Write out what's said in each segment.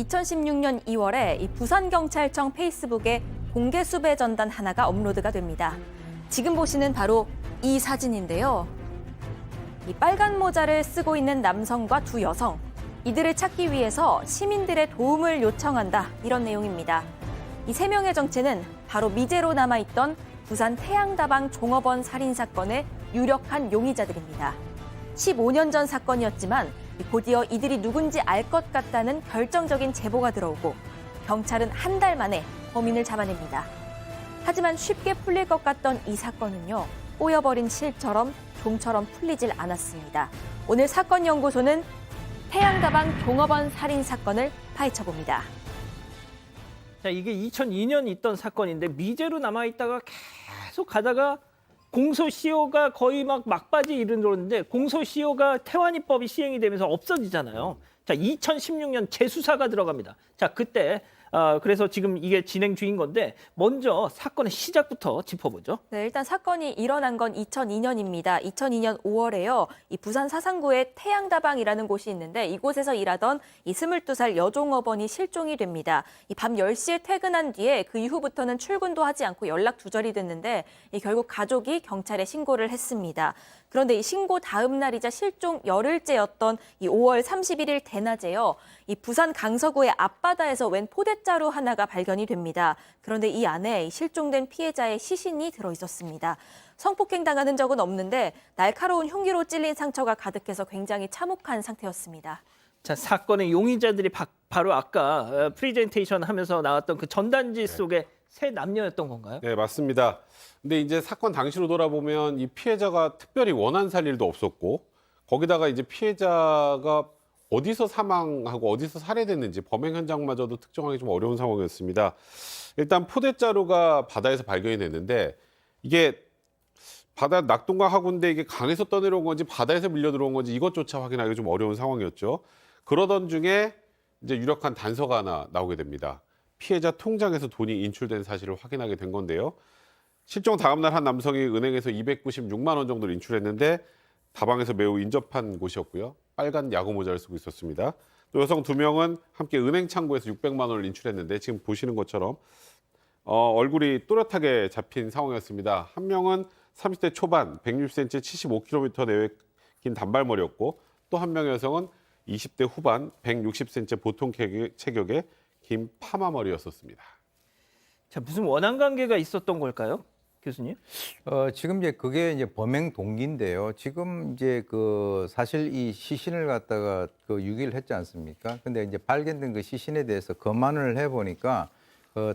2016년 2월에 이 부산경찰청 페이스북에 공개 수배 전단 하나가 업로드가 됩니다. 지금 보시는 바로 이 사진인데요. 이 빨간 모자를 쓰고 있는 남성과 두 여성, 이들을 찾기 위해서 시민들의 도움을 요청한다, 이런 내용입니다. 이 세 명의 정체는 바로 미제로 남아있던 부산 태양다방 종업원 살인 사건의 유력한 용의자들입니다. 15년 전 사건이었지만 곧이어 이들이 누군지 알 것 같다는 결정적인 제보가 들어오고 경찰은 한 달 만에 범인을 잡아냅니다. 하지만 쉽게 풀릴 것 같던 이 사건은요, 꼬여버린 실처럼 좀처럼 풀리질 않았습니다. 오늘 사건연구소는 태양다방 종업원 살인 사건을 파헤쳐봅니다. 자, 이게 2002년 있던 사건인데 미제로 남아있다가 계속 가다가 공소시효가 거의 막바지 이르렀는데 공소시효가 태완이법이 시행이 되면서 없어지잖아요. 자, 2016년 재수사가 들어갑니다. 자, 그때 그래서 지금 이게 진행 중인 건데 먼저 사건의 시작부터 짚어보죠. 네, 일단 사건이 일어난 건 2002년입니다. 2002년 5월에요. 이 부산 사상구에 태양다방이라는 곳이 있는데 이곳에서 일하던 이 22살 여종업원이 실종이 됩니다. 이 밤 10시에 퇴근한 뒤에 그 이후부터는 출근도 하지 않고 연락 두절이 됐는데 결국 가족이 경찰에 신고를 했습니다. 그런데 이 신고 다음 날이자 실종 열흘째였던 이 5월 31일 대낮에요. 이 부산 강서구의 앞바다에서 웬 포대자루 하나가 발견이 됩니다. 그런데 이 안에 실종된 피해자의 시신이 들어 있었습니다. 성폭행 당하는 적은 없는데 날카로운 흉기로 찔린 상처가 가득해서 굉장히 참혹한 상태였습니다. 자, 사건의 용의자들이 바로 아까 프리젠테이션 하면서 나왔던 그 전단지 속의 세 남녀였던 건가요? 네, 맞습니다. 근데 이제 사건 당시로 돌아보면 이 피해자가 특별히 원한 살 일도 없었고 거기다가 이제 피해자가 어디서 사망하고 어디서 살해됐는지 범행 현장마저도 특정하기 좀 어려운 상황이었습니다. 일단 포대자루가 바다에서 발견이 됐는데 이게 바다 낙동강 하구인데 이게 강에서 떠내려온 건지 바다에서 밀려 들어온 건지 이것조차 확인하기 좀 어려운 상황이었죠. 그러던 중에 이제 유력한 단서가 하나 나오게 됩니다. 피해자 통장에서 돈이 인출된 사실을 확인하게 된 건데요. 실종 다음 날 한 남성이 은행에서 296만 원 정도를 인출했는데 다방에서 매우 인접한 곳이었고요. 빨간 야구 모자를 쓰고 있었습니다. 또 여성 두 명은 함께 은행 창구에서 600만 원을 인출했는데 지금 보시는 것처럼 얼굴이 또렷하게 잡힌 상황이었습니다. 한 명은 30대 초반, 160cm, 75km 내외 긴 단발머리였고 또 한 명의 여성은 20대 후반, 160cm 보통 체격의 긴 파마머리였었습니다. 자, 무슨 원한 관계가 있었던 걸까요, 교수님? 지금 이제 그게 이제 범행 동기인데요. 지금 이제 그 사실 이 시신을 갖다가 그 유기를 했지 않습니까? 근데 이제 발견된 그 시신에 대해서 검안을 해보니까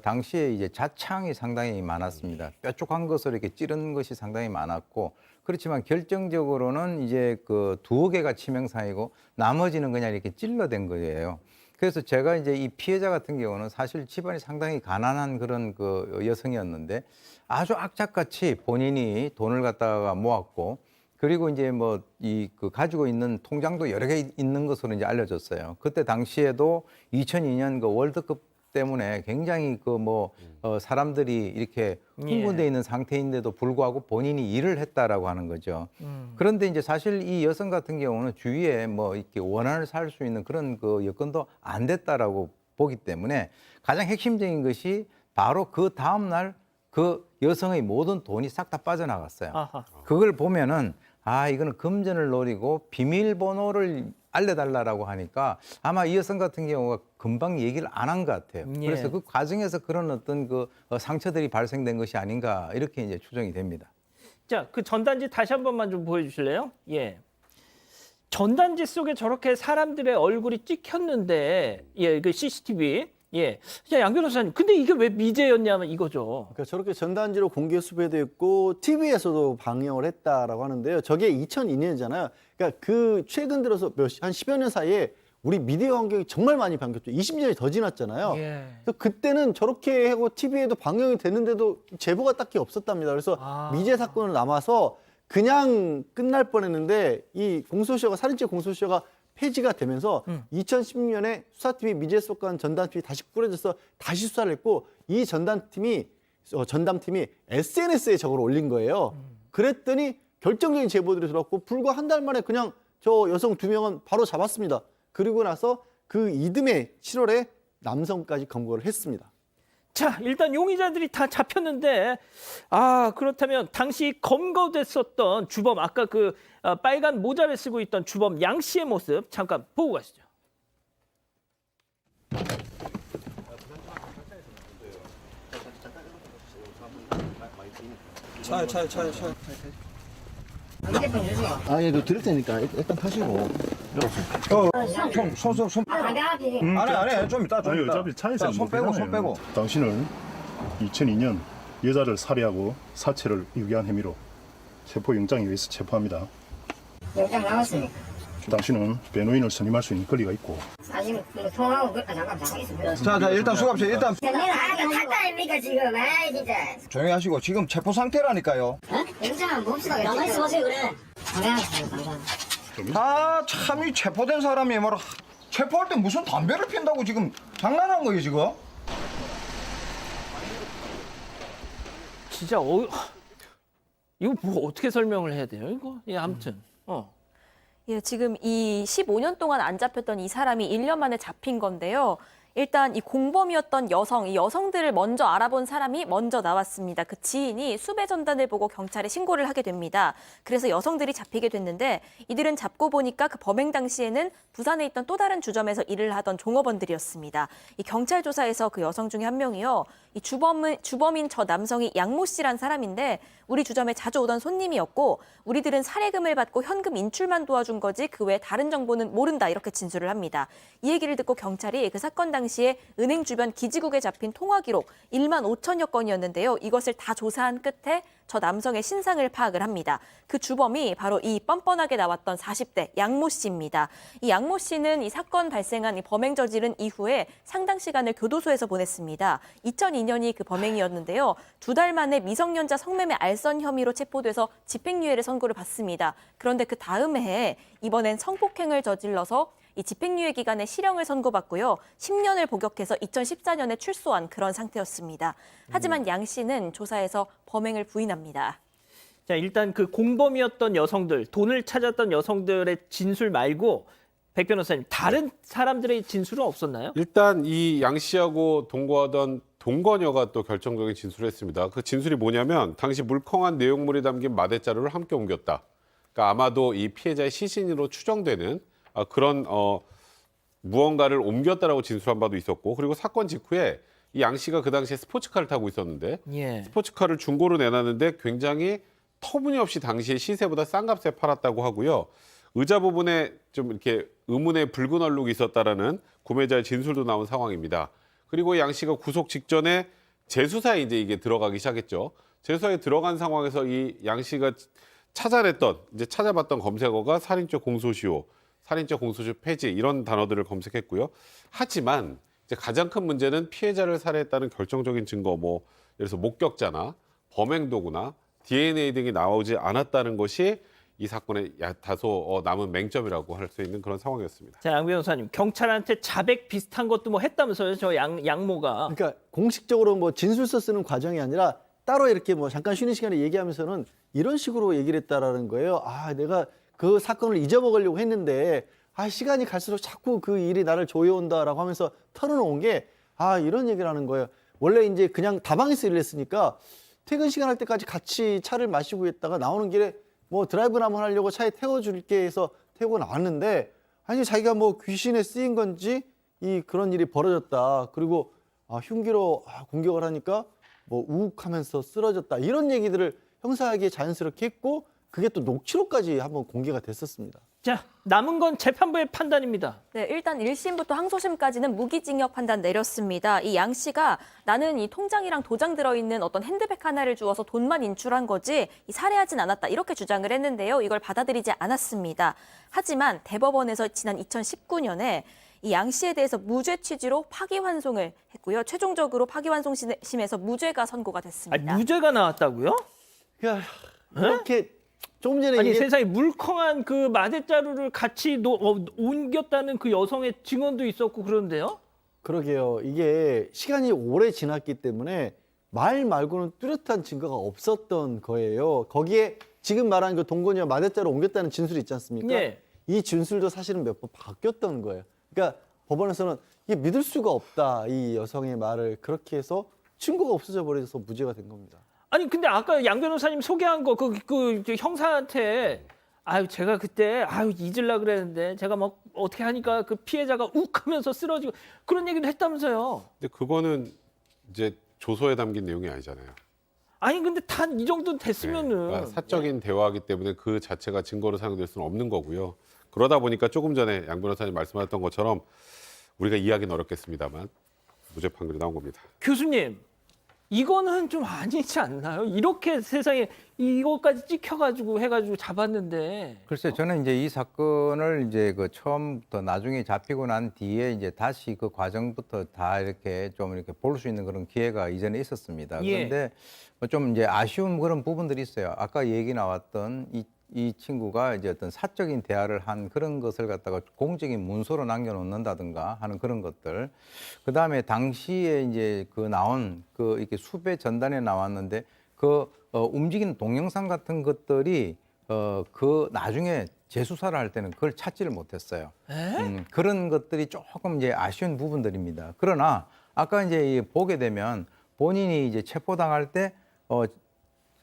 당시에 이제 자창이 상당히 많았습니다. 뾰족한 것으로 이렇게 찌른 것이 상당히 많았고, 그렇지만 결정적으로는 이제 그 두어 개가 치명상이고 나머지는 그냥 이렇게 찔러댄 거예요. 그래서 제가 이제 이 피해자 같은 경우는 사실 집안이 상당히 가난한 그런 그 여성이었는데 아주 악착같이 본인이 돈을 갖다가 모았고, 그리고 이제 뭐 이 그 가지고 있는 통장도 여러 개 있는 것으로 이제 알려졌어요. 그때 당시에도 2002년 그 월드컵 때문에 굉장히 그 뭐 사람들이 이렇게 흥분돼 있는 상태인데도 불구하고 본인이 일을 했다라고 하는 거죠. 그런데 이제 사실 이 여성 같은 경우는 주위에 뭐 이렇게 원한을 살 수 있는 그런 그 여건도 안 됐다라고 보기 때문에 가장 핵심적인 것이 바로 그 다음 날 그 여성의 모든 돈이 싹 다 빠져나갔어요. 아하. 그걸 보면은 이거는 금전을 노리고 비밀번호를 알려달라고 하니까 아마 이 여성 같은 경우가 금방 얘기를 안 한 것 같아요. 예. 그래서 그 과정에서 그런 어떤 그 상처들이 발생된 것이 아닌가 이렇게 이제 추정이 됩니다. 자, 그 전단지 다시 한 번만 좀 보여주실래요? 예. 전단지 속에 저렇게 사람들의 얼굴이 찍혔는데, 그 CCTV. 예. 자, 양 변호사님, 근데 이게 왜 미제였냐면 이거죠. 그러니까 저렇게 전단지로 공개 수배됐고 TV에서도 방영을 했다라고 하는데요. 저게 2002년이잖아요. 그러니까 그 최근 들어서 한 10여 년 사이에 우리 미디어 환경이 정말 많이 바뀌었죠. 20년이 더 지났잖아요. 예. 그래서 그때는 저렇게 하고 TV에도 방영이 됐는데도 제보가 딱히 없었답니다. 그래서 미제 사건으로 남아서 그냥 끝날 뻔했는데 이 공소시효가 살인죄 공소시효가 폐지가 되면서 2016년에 수사팀이 미제 사건 전담팀이 다시 꾸려져서 다시 수사를 했고 이 전담팀이 SNS에 저걸 올린 거예요. 그랬더니 결정적인 제보들이 들어왔고 불과 한 달 만에 그냥 저 여성 두 명은 바로 잡았습니다. 그리고 나서 그 이듬해 7월에 남성까지 검거를 했습니다. 자, 일단 용의자들이 다 잡혔는데, 그렇다면 당시 검거됐었던 주범, 아까 그 빨간 모자를 쓰고 있던 주범 양 씨의 모습 잠깐 보고 가시죠. 예, 너 들을 테니까 일단 타시고. 안해 좀 이따 아니 어차피 차에서 손 빼고 손 빼고. 당신은 2002년 여자를 살해하고 사체를 유기한 혐의로 체포영장에 의해서 체포합니다. 영장 나왔으니까. 당신은 변호인을 선임할 수 있는 권리가 있고 사실 뭐 통화하고 잠깐 있습니다. 자 일단 수갑실 일단 내가 아까 탔다 아닙니까 지금? 아 진짜. 조용히 하시고 지금 체포 상태라니까요. 영장 한번 봅시다. 가만히 있어보세요 그래. 감사합니다. 참 이 체포된 사람이 뭐라 체포할 때 무슨 담배를 핀다고 지금 장난한 거예요 지금? 진짜 이거 뭐 어떻게 설명을 해야 돼요, 이거? 예, 아무튼. 예, 지금 이 15년 동안 안 잡혔던 이 사람이 1년 만에 잡힌 건데요. 일단 이 공범이었던 여성, 이 여성들을 먼저 알아본 사람이 먼저 나왔습니다. 그 지인이 수배 전단을 보고 경찰에 신고를 하게 됩니다. 그래서 여성들이 잡히게 됐는데 이들은 잡고 보니까 그 범행 당시에는 부산에 있던 또 다른 주점에서 일을 하던 종업원들이었습니다. 이 경찰 조사에서 그 여성 중에 한 명이요. 이 주범인 저 남성이 양모 씨란 사람인데 우리 주점에 자주 오던 손님이었고 우리들은 살해금을 받고 현금 인출만 도와준 거지 그 외 다른 정보는 모른다 이렇게 진술을 합니다. 이 얘기를 듣고 경찰이 그 사건 당시에 은행 주변 기지국에 잡힌 통화 기록 1만 5천여 건이었는데요. 이것을 다 조사한 끝에 저 남성의 신상을 파악을 합니다. 그 주범이 바로 이 뻔뻔하게 나왔던 40대 양모 씨입니다. 이 양모 씨는 이 사건 발생한 이 범행 저지른 이후에 상당 시간을 교도소에서 보냈습니다. 2002년이 그 범행이었는데요. 2달 만에 미성년자 성매매 알선 혐의로 체포돼서 집행유예를 선고를 받습니다. 그런데 그 다음 해에 이번엔 성폭행을 저질러서 이 집행유예 기간에 실형을 선고받고요. 10년을 복역해서 2014년에 출소한 그런 상태였습니다. 하지만 양 씨는 조사에서 범행을 부인합니다. 자, 일단 그 공범이었던 여성들, 돈을 찾았던 여성들의 진술 말고 백 변호사님, 다른 사람들의 진술은 없었나요? 일단 이 양 씨하고 동거하던 동거녀가 또 결정적인 진술을 했습니다. 그 진술이 뭐냐면 당시 물컹한 내용물이 담긴 마대자루를 함께 옮겼다. 그러니까 아마도 이 피해자의 시신으로 추정되는 그런 무언가를 옮겼다라고 진술한 바도 있었고 그리고 사건 직후에 이 양 씨가 그 당시에 스포츠카를 타고 있었는데 예. 스포츠카를 중고로 내놨는데 굉장히 터무니없이 당시에 시세보다 싼 값에 팔았다고 하고요. 의자 부분에 좀 이렇게 의문의 붉은 얼룩이 있었다라는 구매자의 진술도 나온 상황입니다. 그리고 양 씨가 구속 직전에 재수사에 이제 이게 들어가기 시작했죠. 재수사에 들어간 상황에서 이 양 씨가 찾아봤던 검색어가 살인죄 공소시효, 살인죄 공소시효 폐지 이런 단어들을 검색했고요. 하지만 이제 가장 큰 문제는 피해자를 살해했다는 결정적인 증거, 뭐 예를 들어서 목격자나 범행 도구나 DNA 등이 나오지 않았다는 것이 이 사건의 다소 남은 맹점이라고 할 수 있는 그런 상황이었습니다. 자, 양 변호사님, 경찰한테 자백 비슷한 것도 뭐 했다면서요, 저 양모가. 그러니까 공식적으로 뭐 진술서 쓰는 과정이 아니라 따로 이렇게 뭐 잠깐 쉬는 시간에 얘기하면서는 이런 식으로 얘기를 했다라는 거예요. 내가 그 사건을 잊어먹으려고 했는데 시간이 갈수록 자꾸 그 일이 나를 조여온다라고 하면서 털어놓은 게 이런 얘기를 하는 거예요. 원래 이제 그냥 다방에서 일을 했으니까 퇴근 시간 할 때까지 같이 차를 마시고 있다가 나오는 길에 뭐 드라이브나 한번 하려고 차에 태워줄게 해서 태우고 나왔는데 자기가 뭐 귀신에 쓰인 건지 그런 일이 벌어졌다. 그리고 흉기로 공격을 하니까 뭐 우욱하면서 쓰러졌다. 이런 얘기들을 형사에게 자연스럽게 했고 그게 또 녹취록까지 한번 공개가 됐었습니다. 자, 남은 건 재판부의 판단입니다. 네, 일단 1심부터 항소심까지는 무기징역 판단 내렸습니다. 이 양 씨가 나는 이 통장이랑 도장 들어있는 어떤 핸드백 하나를 주어서 돈만 인출한 거지 살해하진 않았다 이렇게 주장을 했는데요. 이걸 받아들이지 않았습니다. 하지만 대법원에서 지난 2019년에 이 양 씨에 대해서 무죄 취지로 파기환송을 했고요. 최종적으로 파기환송심에서 무죄가 선고가 됐습니다. 무죄가 나왔다고요? 그러니까 이렇게 조금 전에 아니 세상에 물컹한 그 마대자루를 같이 옮겼다는 그 여성의 증언도 있었고 그런데요? 그러게요. 이게 시간이 오래 지났기 때문에 말 말고는 뚜렷한 증거가 없었던 거예요. 거기에 지금 말한 그 동거녀 마대자루 옮겼다는 진술이 있지 않습니까? 예. 이 진술도 사실은 몇 번 바뀌었던 거예요. 그러니까 법원에서는 이게 믿을 수가 없다. 이 여성의 말을 그렇게 해서 증거가 없어져 버려서 무죄가 된 겁니다. 아니 근데 아까 양 변호사님 소개한 거 그 형사한테 아유 제가 그때 아유 잊으려 그랬는데 제가 막 어떻게 하니까 그 피해자가 욱 하면서 쓰러지고 그런 얘기를 했다면서요. 근데 그거는 이제 조서에 담긴 내용이 아니잖아요. 아니 근데 단 이 정도 됐으면은 그러니까 사적인 대화이기 때문에 그 자체가 증거로 사용될 수는 없는 거고요. 그러다 보니까 조금 전에 양 변호사님 말씀하셨던 것처럼 우리가 이해하기는 어렵겠습니다만 무죄 판결이 나온 겁니다. 교수님 이거는 좀 아니지 않나요? 이렇게 세상에 이거까지 찍혀가지고 해가지고 잡았는데 글쎄 저는 이제 이 사건을 이제 그 처음부터 나중에 잡히고 난 뒤에 이제 다시 그 과정부터 다 이렇게 좀 이렇게 볼 수 있는 그런 기회가 이전에 있었습니다. 예. 그런데 좀 이제 아쉬운 그런 부분들이 있어요. 아까 얘기 나왔던 이 친구가 이제 어떤 사적인 대화를 한 그런 것을 갖다가 공적인 문서로 남겨놓는다든가 하는 그런 것들. 그 다음에 당시에 이제 그 나온 그 이렇게 수배 전단에 나왔는데 그 움직이는 동영상 같은 것들이 그 나중에 재수사를 할 때는 그걸 찾지를 못했어요. 그런 것들이 조금 이제 아쉬운 부분들입니다. 그러나 아까 이제 보게 되면 본인이 이제 체포당할 때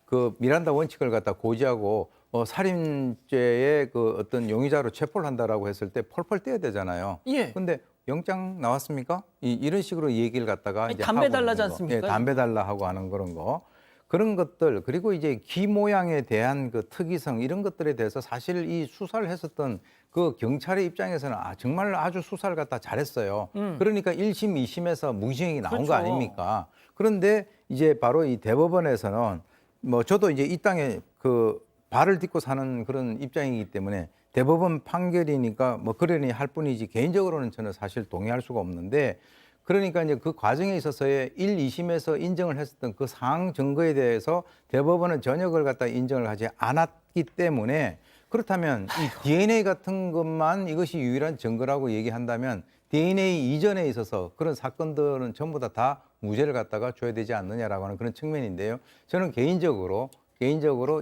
그 미란다 원칙을 갖다 고지하고 살인죄의 그 어떤 용의자로 체포를 한다라고 했을 때 펄펄 뛰어야 되잖아요. 예. 근데 영장 나왔습니까? 이런 식으로 얘기를 갖다가 아니, 이제 담배 하고 달라지 있는 거. 않습니까? 예, 담배 달라 하고 하는 그런 거. 그런 것들 그리고 이제 귀 모양에 대한 그 특이성 이런 것들에 대해서 사실 이 수사를 했었던 그 경찰의 입장에서는 정말 아주 수사를 갖다 잘했어요. 그러니까 1심, 2심에서 무기징역이 나온 거 그렇죠. 아닙니까? 그런데 이제 바로 이 대법원에서는 뭐 저도 이제 이 땅에 그 발을 딛고 사는 그런 입장이기 때문에 대법원 판결이니까 뭐 그러니 할 뿐이지 개인적으로는 저는 사실 동의할 수가 없는데 그러니까 이제 그 과정에 있어서의 1, 2심에서 인정을 했었던 그 사항 증거에 대해서 대법원은 전혀 그걸 갖다 인정을 하지 않았기 때문에 그렇다면 이 DNA 같은 것만 이것이 유일한 증거라고 얘기한다면 DNA 이전에 있어서 그런 사건들은 전부 다 무죄를 갖다가 줘야 되지 않느냐라고 하는 그런 측면인데요. 저는 개인적으로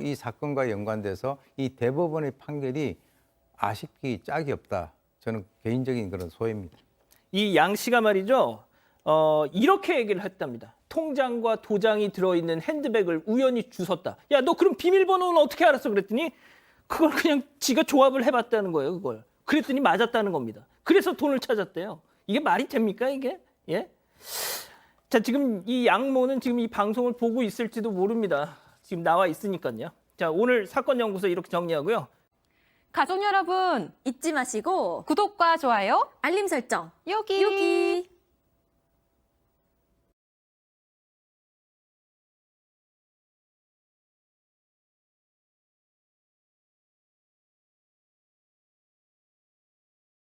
이 사건과 연관돼서 이 대법원의 판결이 아쉽기 짝이 없다. 저는 개인적인 그런 소회입니다. 이 양 씨가 말이죠. 이렇게 얘기를 했답니다. 통장과 도장이 들어있는 핸드백을 우연히 주웠다. 야, 너 그럼 비밀번호는 어떻게 알았어? 그랬더니 그걸 그냥 지가 조합을 해봤다는 거예요. 그걸. 그랬더니 맞았다는 겁니다. 그래서 돈을 찾았대요. 이게 말이 됩니까 이게? 예? 자, 지금 이 양모는 지금 이 방송을 보고 있을지도 모릅니다. 지금 나와 있으니까요. 자, 오늘 사건 연구소 이렇게 정리하고요. 가족 여러분 잊지 마시고 구독과 좋아요, 알림 설정 여기.